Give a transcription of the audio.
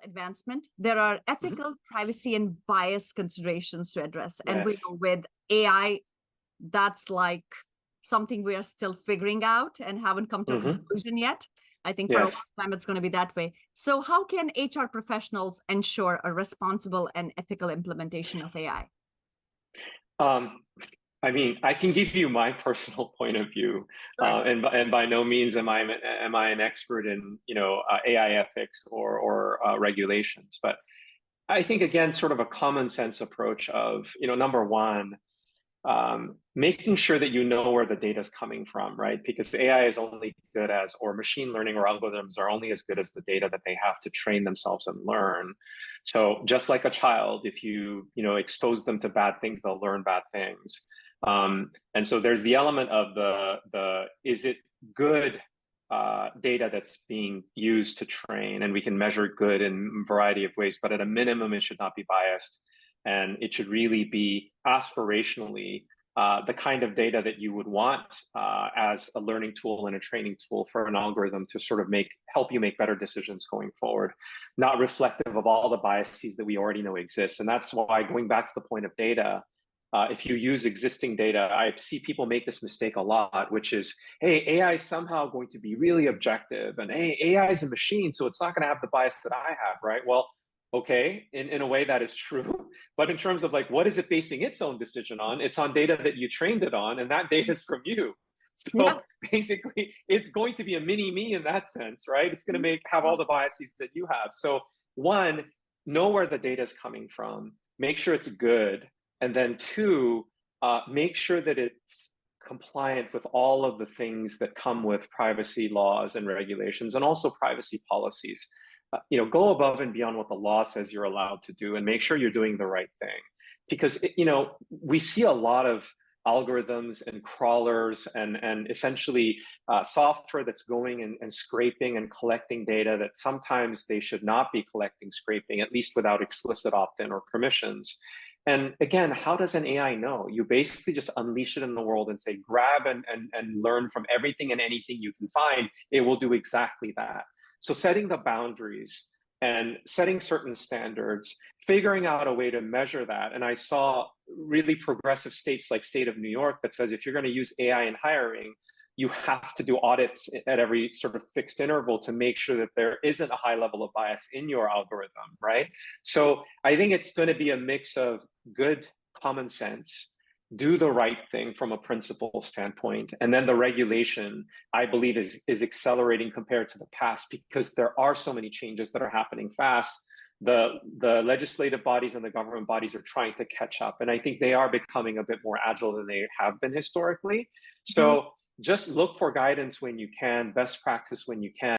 advancement, there are ethical, privacy, and bias considerations to address. And we know with AI, that's like something we are still figuring out and haven't come to a conclusion yet. I think for a long time, it's going to be that way. So how can HR professionals ensure a responsible and ethical implementation of AI? I mean, I can give you my personal point of view, and by no means am I an expert in AI ethics or regulations. But I think again, sort of a common sense approach of number one, making sure that you know where the data is coming from, right? Because AI is only good as, or machine learning or algorithms are only as good as the data that they have to train themselves and learn. So just like a child, if you expose them to bad things, they'll learn bad things. And so there's the element of the is it good data that's being used to train, and we can measure good in a variety of ways, but at a minimum, it should not be biased. And it should really be aspirationally the kind of data that you would want as a learning tool and a training tool for an algorithm to sort of help you make better decisions going forward, not reflective of all the biases that we already know exist. And that's why, going back to the point of data, if you use existing data, I see people make this mistake a lot, which is, hey, AI is somehow going to be really objective, and hey, AI is a machine, so it's not going to have the bias that I have, right? Well, okay, in a way that is true, but in terms of like, what is it basing its own decision on? It's on data that you trained it on, and that data is from you. So basically, it's going to be a mini me in that sense, right? It's going to have all the biases that you have. So one, know where the data is coming from, make sure it's good. And then two, make sure that it's compliant with all of the things that come with privacy laws and regulations, and also privacy policies. Go above and beyond what the law says you're allowed to do, and make sure you're doing the right thing. Because we see a lot of algorithms and crawlers and essentially software that's going and scraping and collecting data that sometimes they should not be collecting, scraping, at least without explicit opt-in or permissions. And again, how does an AI know? You basically just unleash it in the world and say, grab and learn from everything and anything you can find. It will do exactly that. So setting the boundaries and setting certain standards, figuring out a way to measure that. And I saw really progressive states like state of New York that says, if you're going to use AI in hiring, you have to do audits at every sort of fixed interval to make sure that there isn't a high level of bias in your algorithm, right? So I think it's going to be a mix of good common sense, do the right thing from a principle standpoint, and then the regulation, I believe, is accelerating compared to the past, because there are so many changes that are happening fast. The legislative bodies and the government bodies are trying to catch up, and I think they are becoming a bit more agile than they have been historically. So just look for guidance when you can, best practice when you can.